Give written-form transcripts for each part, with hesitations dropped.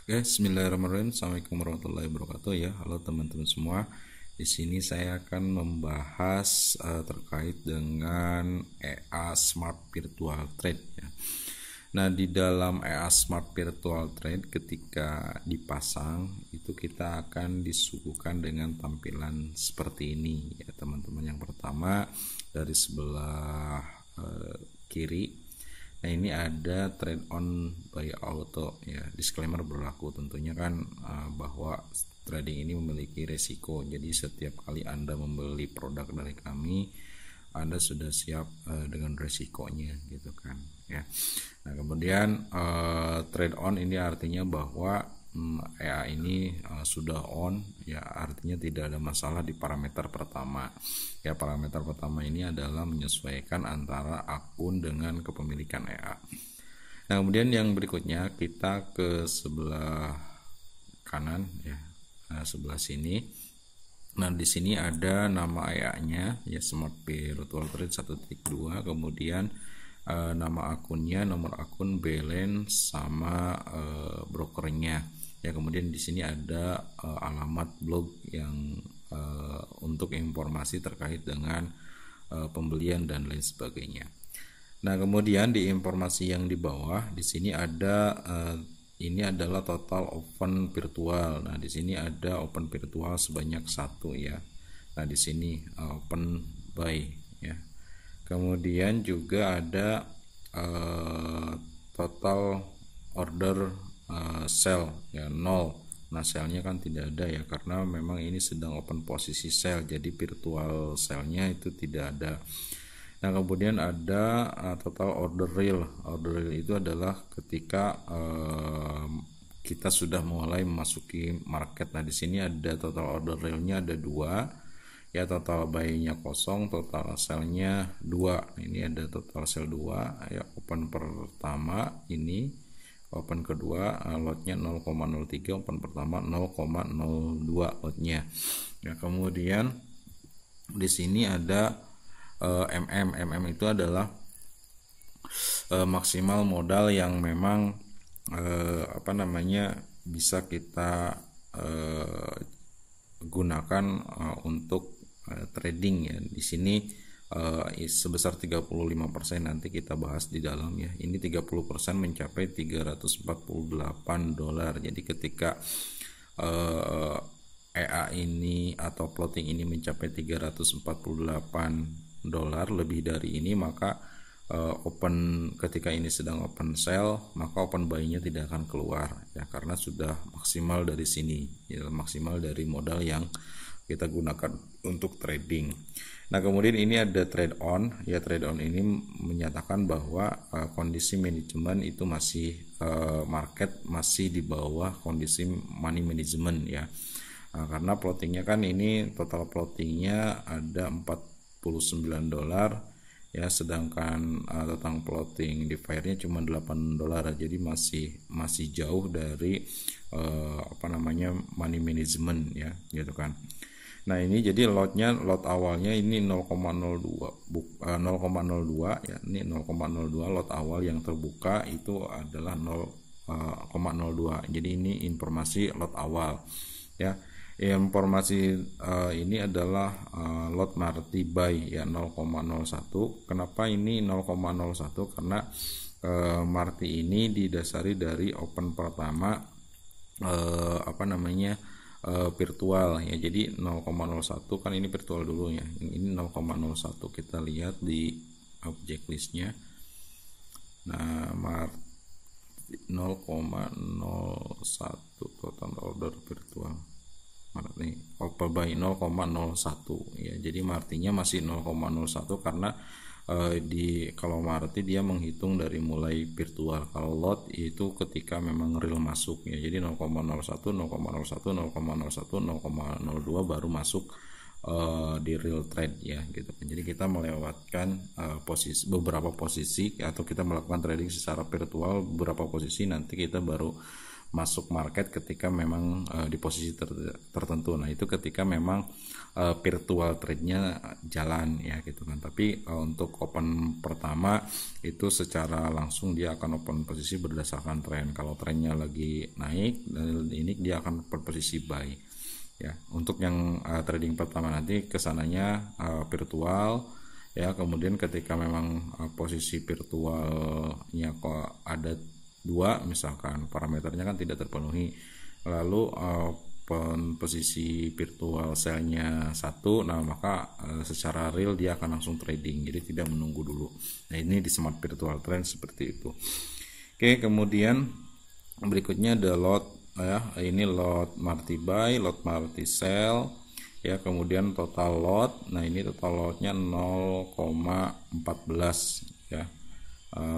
Oke, Bismillahirrahmanirrahim. Assalamualaikum warahmatullahi wabarakatuh ya. Halo teman-teman semua. Di sini saya akan membahas terkait dengan EA Smart Virtual Trade ya. Nah, di dalam EA Smart Virtual Trade ketika dipasang itu kita akan disuguhkan dengan tampilan seperti ini ya, teman-teman. Yang pertama dari sebelah kiri. Nah, ini ada trade on by auto ya. Disclaimer berlaku tentunya kan bahwa trading ini memiliki resiko. Jadi setiap kali Anda membeli produk dari kami, Anda sudah siap dengan resikonya gitu kan ya. Nah, kemudian trade on ini artinya bahwa EA ini sudah on ya, artinya tidak ada masalah di parameter pertama ya. Parameter pertama ini adalah menyesuaikan antara akun dengan kepemilikan EA. Nah, kemudian yang berikutnya kita ke sebelah kanan ya, sebelah sini. Nah, di sini ada nama EA-nya ya, Smart Virtual Trade 1.2, kemudian nama akunnya, nomor akun, balance sama brokernya. Ya, kemudian di sini ada alamat blog yang untuk informasi terkait dengan pembelian dan lain sebagainya. Nah, kemudian di informasi yang di bawah di sini ada ini adalah total open virtual. Nah, di sini ada open virtual sebanyak 1 ya. Nah, di sini open buy ya. Kemudian juga ada total order sell ya 0. Nah, sellnya kan tidak ada ya, karena memang ini sedang open posisi sell, jadi virtual sellnya itu tidak ada. Nah, kemudian ada total order real. Order real itu adalah ketika kita sudah mulai memasuki market. Nah, di sini ada total order realnya ada 2 ya, total buy-nya kosong, total sell-nya 2. Ini ada total sell 2 ya, open pertama ini, open kedua lotnya 0,03, open pertama 0,02 lotnya. Nah, kemudian di sini ada MM itu adalah maksimal modal yang memang bisa kita gunakan untuk trading ya. Di sini sebesar 35%, nanti kita bahas di dalam ya. Ini 30% mencapai $348. Jadi ketika EA ini atau floating ini mencapai $348 lebih dari ini, maka open ketika ini sedang open sell, maka open buy-nya tidak akan keluar ya, karena sudah maksimal dari sini ya, maksimal dari modal yang kita gunakan untuk trading. Nah, kemudian ini ada trade on ya. Trade on ini menyatakan bahwa kondisi manajemen itu masih market masih di bawah kondisi money management ya. Karena floatingnya kan ini total floatingnya ada $49 ya, sedangkan total floating DeFi-nya cuma $8, jadi masih jauh dari money management ya gitu kan. Nah, ini jadi lot awalnya ini 0,02 ya, ini 0,02 lot awal yang terbuka itu adalah 0,02. Jadi ini informasi lot awal ya. Informasi ini adalah lot Marti buy ya 0,01. Kenapa ini 0,01? Karena Marti ini didasari dari open pertama virtual ya. Jadi 0,01 kan ini virtual dulu ya. Ini 0,01, kita lihat di object listnya. Nah, 0,01 total order virtual. Nih, open buy 0,01 ya. Jadi Martinya masih 0,01 karena kalau Marti dia menghitung dari mulai virtual. Kalau lot itu ketika memang real masuk ya. Jadi 0,01 baru masuk di real trade ya gitu. Jadi kita melewatkan beberapa posisi atau kita melakukan trading secara virtual beberapa posisi, nanti kita baru masuk market ketika memang di posisi tertentu. Nah itu ketika memang virtual trade-nya jalan ya gitu kan. Tapi untuk open pertama itu secara langsung dia akan open posisi berdasarkan tren. Kalau trennya lagi naik, dan ini dia akan berposisi buy ya. Untuk yang trading pertama nanti kesananya virtual ya, kemudian ketika memang posisi virtualnya kok ada dua, misalkan parameternya kan tidak terpenuhi, lalu posisi virtual sell-nya satu, nah maka secara real dia akan langsung trading, jadi tidak menunggu dulu. Nah ini di smart virtual trend seperti itu. Oke, kemudian berikutnya ada lot ya, ini lot marti buy, lot marti sell ya, kemudian total lot. Nah ini total lotnya 0,14 ya,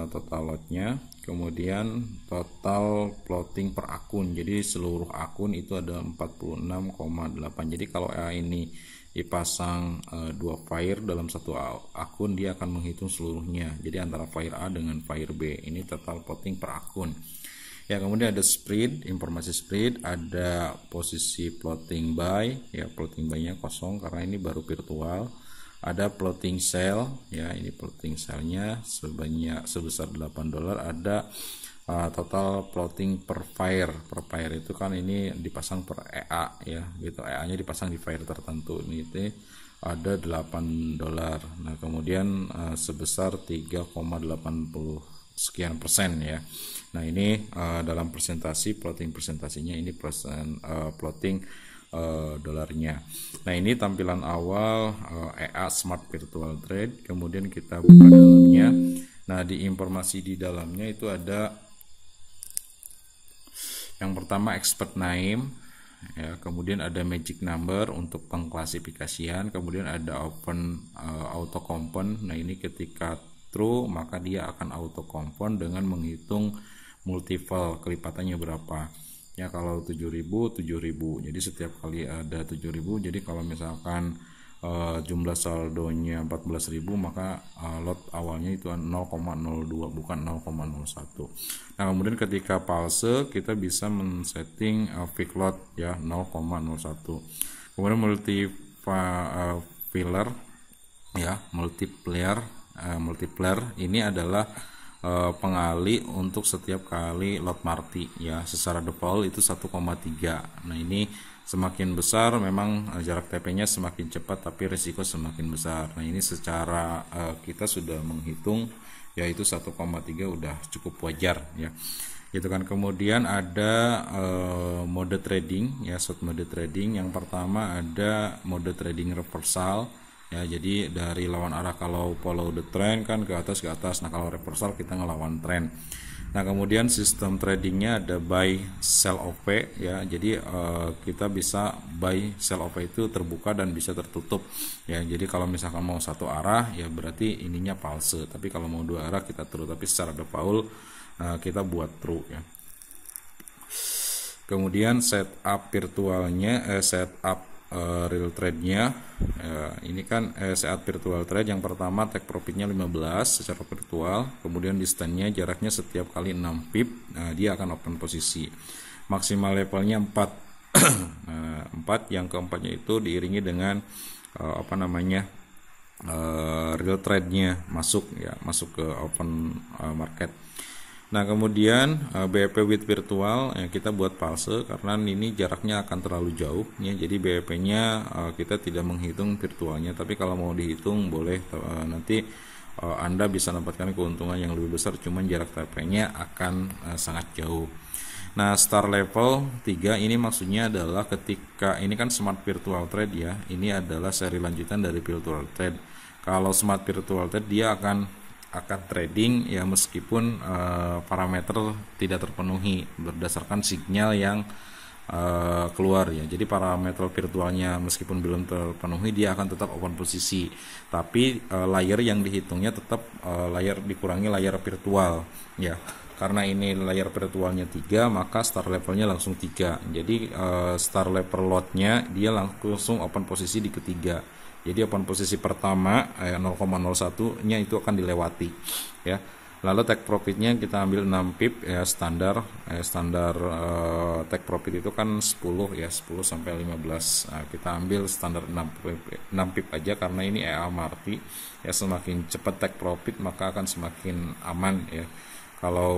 total lotnya. Kemudian total plotting per akun, jadi seluruh akun itu ada 46,8. Jadi kalau ini dipasang dua fire dalam satu akun, dia akan menghitung seluruhnya, jadi antara fire A dengan fire B. Ini total plotting per akun ya. Kemudian ada spread, informasi spread, ada posisi plotting buy ya, plotting buy nya kosong karena ini baru virtual. Ada plotting sell ya, ini plotting sell-nya sebesar $8. Ada total plotting per fire. Per fire itu kan ini dipasang per EA ya gitu, EA nya dipasang di fire tertentu, ini ada $8. Nah kemudian sebesar 3,80 sekian persen ya. Nah ini dalam presentasi, plotting presentasinya ini plotting dolarnya. Nah ini tampilan awal EA Smart Virtual Trade. Kemudian kita buka dalamnya. Nah di informasi di dalamnya itu ada yang pertama expert name ya, kemudian ada magic number untuk pengklasifikasian, kemudian ada open auto compound. Nah ini ketika true maka dia akan auto compound dengan menghitung multiple, kelipatannya berapa ya. Kalau 7.000 jadi setiap kali ada 7.000, jadi kalau misalkan jumlah saldonya 14.000 maka lot awalnya itu 0,02 bukan 0,01. Nah kemudian ketika false kita bisa men-setting fake lot ya 0,01. Kemudian multiplier ya, multiplier ini adalah pengali untuk setiap kali lot marti ya, secara default itu 1,3. Nah ini semakin besar memang jarak TP-nya semakin cepat tapi risiko semakin besar. Nah ini secara kita sudah menghitung yaitu 1,3 udah cukup wajar ya gitu kan. Kemudian ada mode trading ya, short mode trading. Yang pertama ada mode trading reversal ya, jadi dari lawan arah. Kalau follow the trend kan ke atas. Nah kalau reversal kita ngelawan trend. Nah kemudian sistem tradingnya ada buy sell OP ya, jadi kita bisa buy sell OP itu terbuka dan bisa tertutup ya. Jadi kalau misalkan mau satu arah ya berarti ininya false, tapi kalau mau dua arah kita true, tapi secara default kita buat true ya. Kemudian setup virtualnya, setup real trade-nya ini kan saat virtual trade yang pertama take profitnya 15 secara virtual, kemudian distance-nya jaraknya setiap kali 6 pip. Nah, dia akan open posisi. Maksimal levelnya 4. 4 yang keempatnya itu diiringi dengan real trade-nya masuk ke open market. Nah kemudian BEP with virtual ya, kita buat false karena ini jaraknya akan terlalu jauh ya, jadi BEP nya kita tidak menghitung virtualnya, tapi kalau mau dihitung boleh, nanti Anda bisa mendapatkan keuntungan yang lebih besar, cuman jarak TP nya akan sangat jauh. Nah star level 3 ini maksudnya adalah ketika ini kan smart virtual trade ya, ini adalah seri lanjutan dari virtual trade. Kalau smart virtual trade dia akan trading ya meskipun parameter tidak terpenuhi berdasarkan sinyal yang keluar ya. Jadi parameter virtualnya meskipun belum terpenuhi dia akan tetap open posisi, tapi layer yang dihitungnya tetap layer dikurangi layer virtual ya. Karena ini layer virtualnya 3 maka star levelnya langsung 3. Jadi star level lotnya dia langsung open posisi di ketiga. Jadi open posisi pertama 0,01 nya itu akan dilewati ya. Lalu take profitnya kita ambil 6 pip ya, standar take profit itu kan 10 ya, 10 sampai 15. Nah, kita ambil standar 6 pip aja karena ini EA Marti ya, semakin cepat take profit maka akan semakin aman ya. Kalau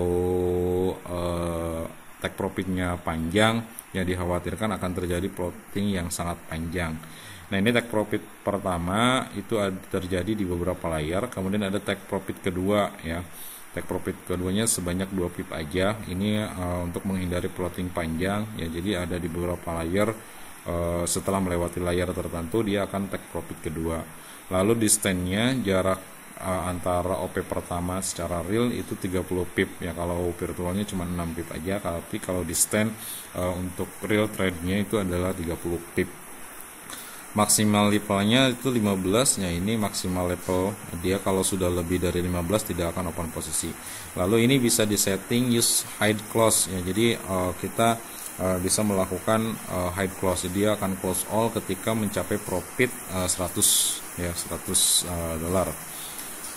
take profitnya panjang ya dikhawatirkan akan terjadi plotting yang sangat panjang. Nah, ini take profit pertama itu terjadi di beberapa layar, kemudian ada take profit kedua ya. Take profit keduanya sebanyak 2 pip aja. Ini untuk menghindari plotting panjang ya. Jadi ada di beberapa layar, setelah melewati layar tertentu dia akan take profit kedua. Lalu di stand-nya jarak antara OP pertama secara real itu 30 pip ya. Kalau virtualnya cuma 6 pip aja, tapi kalau di stand untuk real trade-nya itu adalah 30 pip. Maksimal levelnya itu 15 ya, ini maksimal level dia. Kalau sudah lebih dari 15 tidak akan open posisi. Lalu ini bisa disetting use hide close ya, jadi kita bisa melakukan hide close, dia akan close all ketika mencapai profit 100 ya, 100 dolar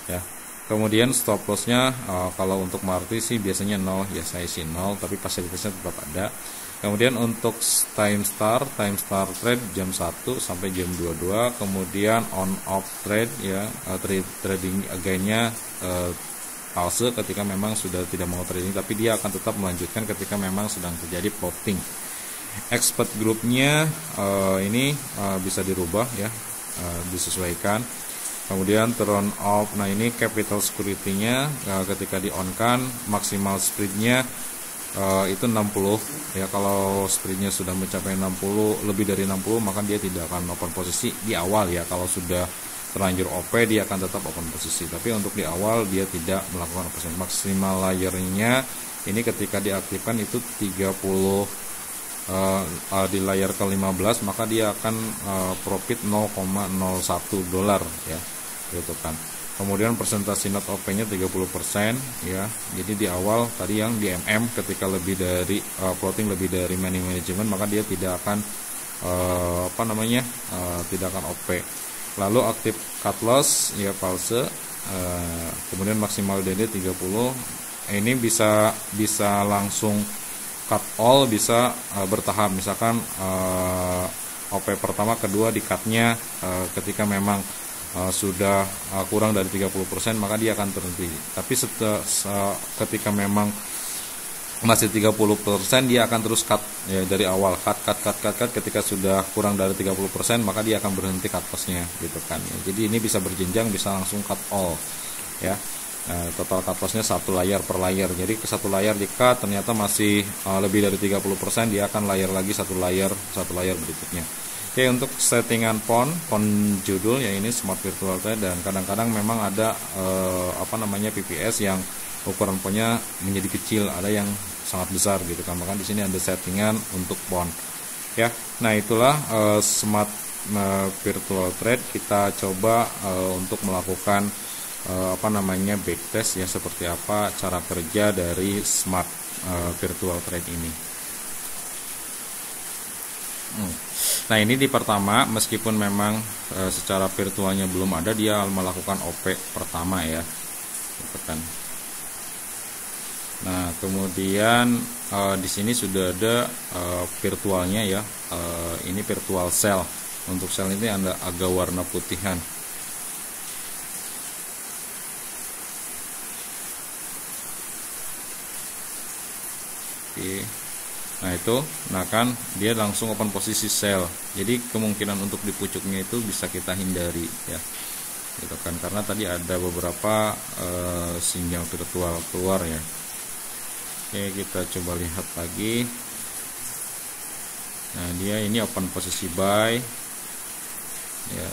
ya. Kemudian stop lossnya kalau untuk Marti sih biasanya 0 ya, saya sih 0, tapi fasilitasnya tetap ada. Kemudian untuk time start trade jam 1 sampai jam 22. Kemudian on off trade ya, trading againnya palsu ketika memang sudah tidak mau trading, tapi dia akan tetap melanjutkan ketika memang sedang terjadi plotting. Expert groupnya ini bisa dirubah ya, disesuaikan. Kemudian turn off, nah ini capital security-nya ketika di on kan maksimal spread-nya itu 60 ya. Kalau spreadnya sudah mencapai 60, lebih dari 60, maka dia tidak akan open posisi di awal ya. Kalau sudah terlanjur OP dia akan tetap open posisi, tapi untuk di awal dia tidak melakukan open. Maksimal layernya ini ketika diaktifkan itu 30 di layar ke-15, maka dia akan profit 0,01 dolar ya, gitu kan. Kemudian persentase net OP-nya 30% ya. Jadi di awal tadi yang di MM ketika lebih dari plotting lebih dari money management, maka dia tidak akan tidak akan OP. Lalu aktif cut loss ya palsu. Kemudian maksimal DD 30. Ini bisa langsung cut all, bisa bertahap. Misalkan OP pertama, kedua di cut-nya ketika memang sudah kurang dari 30%, maka dia akan berhenti. Tapi ketika memang masih 30%, dia akan terus cut ya, dari awal cut. Ketika sudah kurang dari 30%, maka dia akan berhenti cut loss-nya gitu kan ya. Jadi ini bisa berjenjang, bisa langsung cut all ya. Total cut loss-nya satu layar per layar. Jadi ke satu layar di cut, ternyata masih lebih dari 30%, dia akan layar lagi satu layar berikutnya. Oke, untuk settingan font judul ya, ini Smart Virtual Trade, dan kadang-kadang memang ada PPS yang ukuran fontnya menjadi kecil, ada yang sangat besar gitu kan. Maka di sini ada settingan untuk font ya. Nah, itulah Smart Virtual Trade. Kita coba untuk melakukan backtest ya, seperti apa cara kerja dari Smart Virtual Trade ini. Nah, ini di pertama, meskipun memang secara virtualnya belum ada, dia melakukan OP pertama ya, gitu kan. Nah, kemudian di sini sudah ada virtualnya ya. Ini virtual sell. Untuk sell ini ada agak warna putihan. Oke. Nah itu, kan dia langsung open posisi sell. Jadi kemungkinan untuk di pucuknya itu bisa kita hindari ya, gitu kan, karena tadi ada beberapa sinyal virtual keluar ya. Oke, kita coba lihat lagi. Nah, dia ini open posisi buy ya.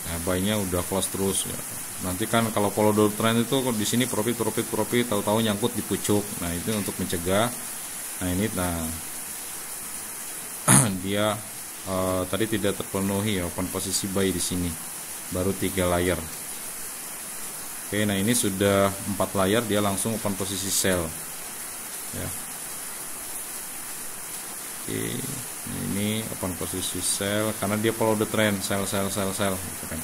Nah, buy-nya udah close terus ya. Nanti kan kalau follow the trend itu di sini profit tahu-tahu nyangkut di pucuk. Nah, itu untuk mencegah. Nah, ini dia tadi tidak terpenuhi ya, open posisi buy di sini. Baru 3 layar. Oke, nah ini sudah 4 layar, dia langsung open posisi sell. Ya. Oke, ini open posisi sell karena dia follow the trend, sell gitu kan.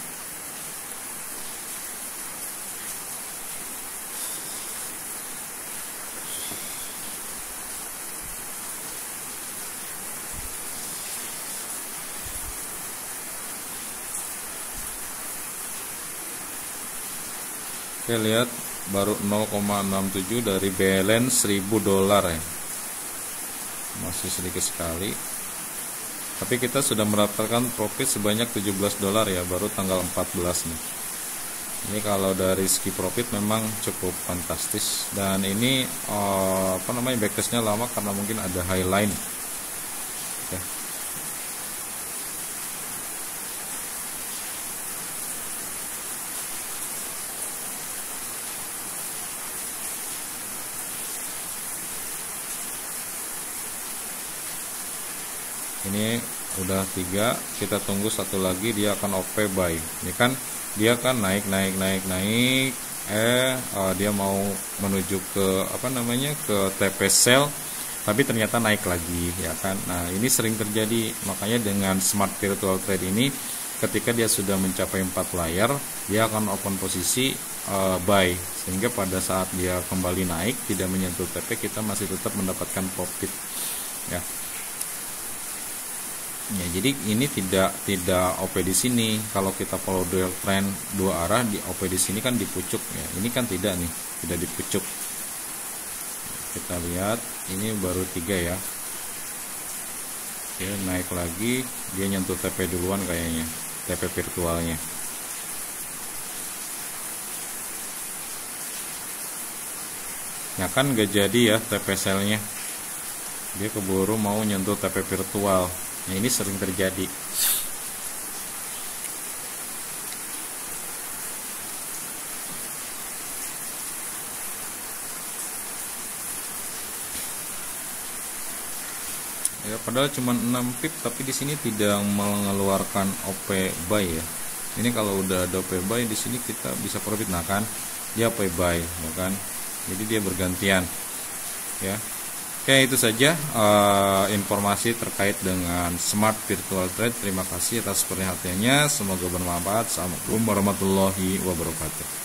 Oke, lihat baru 0,67 dari balance $1.000 ya, masih sedikit sekali. Tapi kita sudah mendapatkan profit sebanyak $17 ya, baru tanggal 14 nih. Ini kalau dari segi profit memang cukup fantastis. Dan ini backtestnya lama karena mungkin ada highline. Oke. Ini udah 3, kita tunggu satu lagi dia akan OP buy. Ini kan dia kan naik, dia mau menuju ke ke TP sell, tapi ternyata naik lagi ya kan. Nah, ini sering terjadi, makanya dengan smart virtual trade ini ketika dia sudah mencapai 4 layar, dia akan open posisi buy, sehingga pada saat dia kembali naik tidak menyentuh TP, kita masih tetap mendapatkan profit ya. Ya, jadi ini tidak OP di sini. Kalau kita follow dual trend 2 arah, di OP di sini kan di pucuk ya. Ini kan tidak nih, tidak di pucuk. Kita lihat ini baru 3 ya. Oke, naik lagi, dia nyentuh TP duluan kayaknya, TP virtualnya. Ya kan gak jadi ya TP sell-nya. Dia keburu mau nyentuh TP virtual. Nah, ini sering terjadi. Ya, padahal cuma 6 pip, tapi di sini tidak mengeluarkan OP buy ya. Ini kalau udah ada OP buy di sini kita bisa profit, nah kan dia OP buy ya kan. Jadi dia bergantian ya. Oke, itu saja informasi terkait dengan smart virtual trade. Terima kasih atas perhatiannya, semoga bermanfaat. Assalamualaikum warahmatullahi wabarakatuh.